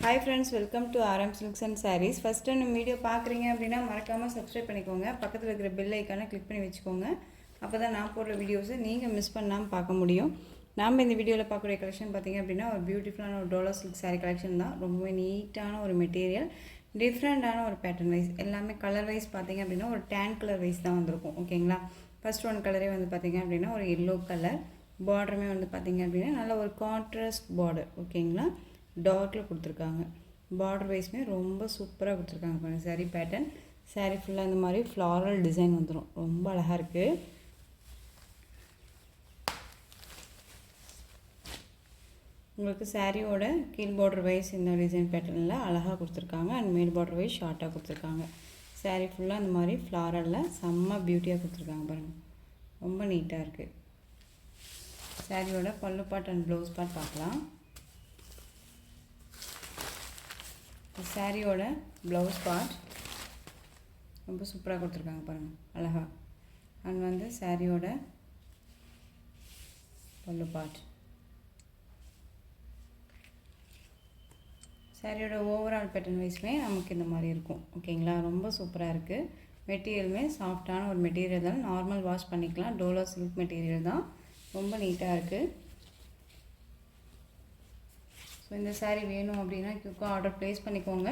Hi friends, welcome to RM Silks and Sarees. First time இந்த video பார்க்குறீங்க அப்படின்னா மறக்காமல் சப்ஸ்கிரைப் பண்ணிக்கோங்க. பக்கத்தில் இருக்கிற பெல் ஐக்கானை கிளிக் பண்ணி வச்சுக்கோங்க. அப்போ தான் நான் போடுற வீடியோஸை நீங்கள் மிஸ் பண்ணாமல் பார்க்க முடியும். நாம் இந்த வீடியோவில் பார்க்கக்கூடிய கலெக்ஷன் பார்த்திங்க அப்படின்னா ஒரு பியூட்டிஃபுல்லான ஒரு டோலா சில்க் சாரீ கலெக்ஷன் தான். ரொம்பவே நீட்டான ஒரு மெட்டீரியல், டிஃப்ரெண்ட்டான ஒரு பேட்டர்ன் வைஸ், எல்லாமே கலர் வைஸ் பார்த்திங்க அப்படின்னா ஒரு டேன் கலர் வைஸ் தான் வந்திருக்கும். ஓகேங்களா? ஃபர்ஸ்ட் ஒன் கலரே வந்து பார்த்திங்க அப்படின்னா ஒரு எல்லோ கலர், பார்டருமே வந்து பார்த்திங்க அப்படின்னா நல்ல ஒரு கான்ட்ராஸ்ட் பார்டர். ஓகேங்களா? டார்க்கில் கொடுத்துருக்காங்க. பார்டர் வைஸ்மே ரொம்ப சூப்பராக கொடுத்துருக்காங்க. பாருங்கள், சாரீ பேட்டர்ன், சாரீ ஃபுல்லாக இந்த மாதிரி ஃப்ளாரல் டிசைன் வந்துடும். ரொம்ப அழகாக இருக்குது. உங்களுக்கு சாரியோட கீழ் பார்டர் வைஸ் இந்த டிசைன் பேட்டர்னில் அழகாக கொடுத்துருக்காங்க. அண்ட் மேல் பார்டர் வைஸ் ஷார்ட்டாக கொடுத்துருக்காங்க. சாரீ ஃபுல்லாக இந்த மாதிரி ஃப்ளாரலில் செம்ம பியூட்டியாக கொடுத்துருக்காங்க. பாருங்கள், ரொம்ப நீட்டாக இருக்குது. சாரியோட பல்லு பார்ட் அண்ட் ப்ளவுஸ் பார்ட் பார்க்கலாம். சாரியோட ப்ளவுஸ் பார்ட் ரொம்ப சூப்பராக கொடுத்துருக்காங்க. பாருங்கள், அழகாக. அண்ட் வந்து சாரியோட பல்லு பார்ட், சாரியோட ஓவரால் பேட்டர்ன் வைஸ்மே நமக்கு இந்த மாதிரி இருக்கும். ஓகேங்களா? ரொம்ப சூப்பராக இருக்குது. மெட்டீரியலுமே சாஃப்டான ஒரு மெட்டீரியல் தான். நார்மல் வாஷ் பண்ணிக்கலாம். டோலா சில்க் மெட்டீரியல் தான். ரொம்ப நீட்டாக இருக்குது. ஸோ இந்த சாரீ வேணும் அப்படின்னா குயிக்காக ஆர்டர் ப்ளேஸ் பண்ணிக்கோங்க.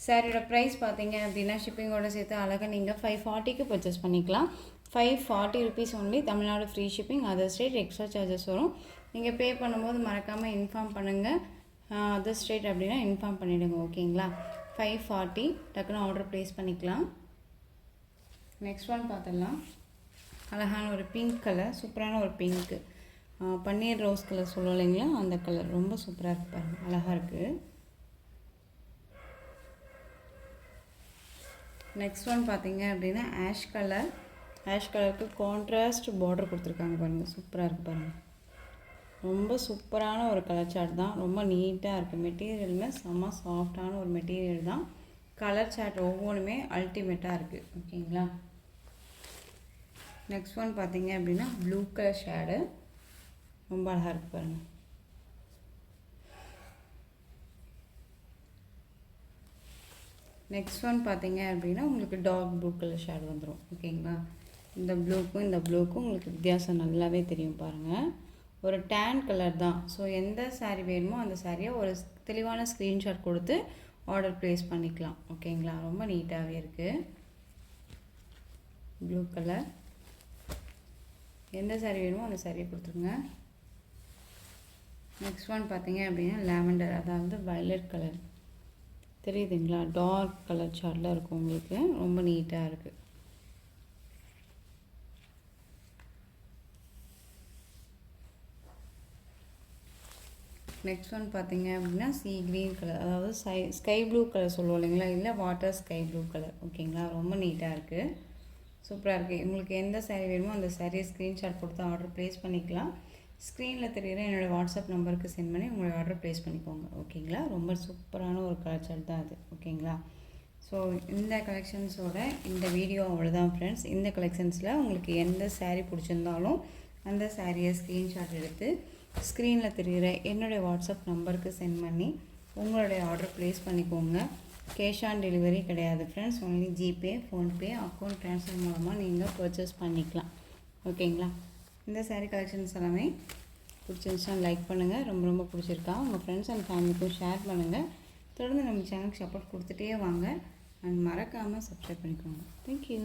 சாரியோட ப்ரைஸ் பார்த்தீங்க அப்படின்னா ஷிப்பிங்கோட சேர்த்து அழகாக நீங்கள் 540க்கு பர்ச்சேஸ் பண்ணிக்கலாம். 540 rupees only. Tamil Nadu free shipping. Other state extra charges வரும். நீங்கள் பே பண்ணும்போது மறக்காமல் இன்ஃபார்ம் பண்ணுங்கள். அதர் ஸ்டேட் அப்படின்னா இன்ஃபார்ம் பண்ணிவிடுங்க. ஓகேங்களா? 540 டக்குன்னு ஆர்டர் ப்ளேஸ் பண்ணிக்கலாம். நெக்ஸ்ட் ஒன் பார்த்துடலாம். அழகான ஒரு பிங்க் கலர், சூப்பரான ஒரு பிங்க்கு, பன்னீர் ரோஸ் கலர் சொல்லுவோம் இல்லைங்களா, அந்த கலர் ரொம்ப சூப்பராக இருக்குது. பாருங்கள், அழகாக இருக்குது. நெக்ஸ்ட் ஒன் பார்த்தீங்க அப்படின்னா ஆஷ் கலர். ஆஷ் கலருக்கு கான்ட்ராஸ்ட் பார்டர் கொடுத்துருக்காங்க. பாருங்கள், சூப்பராக இருக்குது. பாருங்கள், ரொம்ப சூப்பரான ஒரு கலர் சார்ட் தான். ரொம்ப நீட்டாக இருக்குது. மெட்டீரியலுமே செம்ம சாஃப்டான ஒரு மெட்டீரியல் தான். கலர் சார்ட் ஒவ்வொன்றுமே அல்டிமேட்டாக இருக்குது. ஓகேங்களா? நெக்ஸ்ட் ஒன் பார்த்தீங்க அப்படின்னா ப்ளூ கலர் ஷேடு, ரொம்ப அழகாக இருக்குது. பாருங்கள், நெக்ஸ்ட் ஒன் பார்த்தீங்க அப்படின்னா உங்களுக்கு டார்க் ப்ளூ கலர் ஷேட் வந்துடும். ஓகேங்களா? இந்த ப்ளூக்கும் இந்த ப்ளூக்கும் உங்களுக்கு வித்தியாசம் நல்லாவே தெரியும். பாருங்கள், ஒரு டேன் கலர் தான். ஸோ எந்த சாரீ வேணுமோ அந்த சாரியை ஒரு தெளிவான ஸ்க்ரீன்ஷாட் கொடுத்து ஆர்டர் ப்ளேஸ் பண்ணிக்கலாம். ஓகேங்களா? ரொம்ப நீட்டாகவே இருக்குது. ப்ளூ கலர், எந்த சாரீ வேணுமோ அந்த சாரியை கொடுத்துருங்க. நெக்ஸ்ட் ஒன் பார்த்தீங்க அப்படின்னா லாவெண்டர், அதாவது வயலட் கலர் தெரியுதுங்களா? டார்க் கலர் சார்ட்டில் இருக்கும். உங்களுக்கு ரொம்ப நீட்டாக இருக்குது. நெக்ஸ்ட் ஒன் பார்த்தீங்க அப்படின்னா சீ க்ரீன் கலர், அதாவது ஸ்கை ப்ளூ கலர் சொல்லுவோம் இல்லைங்களா, இல்லை வாட்டர் ஸ்கை ப்ளூ கலர். ஓகேங்களா? ரொம்ப நீட்டாக இருக்குது, சூப்பராக இருக்குது. உங்களுக்கு எந்த சாரீ வேணுமோ அந்த சாரியை ஸ்க்ரீன்ஷாட் கொடுத்து ஆர்டர் ப்ளேஸ் பண்ணிக்கலாம். ஸ்க்ரீனில் தெரிகிற என்னோடய வாட்ஸ்அப் நம்பருக்கு சென்ட் பண்ணி உங்களோட ஆர்டர் ப்ளேஸ் பண்ணிக்கோங்க. ஓகேங்களா? ரொம்ப சூப்பரான ஒரு கலர் சார்ட் தான் அது. ஓகேங்களா? ஸோ இந்த கலெக்ஷன்ஸோட இந்த வீடியோ அவ்வளோதான் ஃப்ரெண்ட்ஸ். இந்த கலெக்ஷன்ஸில் உங்களுக்கு எந்த சாரீ பிடிச்சிருந்தாலும் அந்த சாரியை ஸ்க்ரீன்ஷாட் எடுத்து ஸ்க்ரீனில் தெரிகிற என்னுடைய வாட்ஸ்அப் நம்பருக்கு சென்ட் பண்ணி உங்களுடைய ஆர்டர் ப்ளேஸ் பண்ணிக்கோங்க. கேஷ் ஆன் டெலிவரி கிடையாது friends. Only GPay, PhonePe, account transfer மூலமாக நீங்கள் பர்ச்சேஸ் பண்ணிக்கலாம். ஓகேங்களா? இந்த சாரீ கலெக்ஷன்ஸ் எல்லாமே பிடிச்சிருந்துச்சுன்னா லைக் பண்ணுங்கள். ரொம்ப ரொம்ப பிடிச்சிருக்கா உங்கள் ஃப்ரெண்ட்ஸ் அண்ட் ஃபேமிலிக்கும் ஷேர் பண்ணுங்கள். தொடர்ந்து நம்ம சேனலுக்கு சப்போர்ட் கொடுத்துட்டே வாங்க. அண்ட் மறக்காமல் சப்ஸ்கிரைப் பண்ணிக்கோங்க. தேங்க்யூ.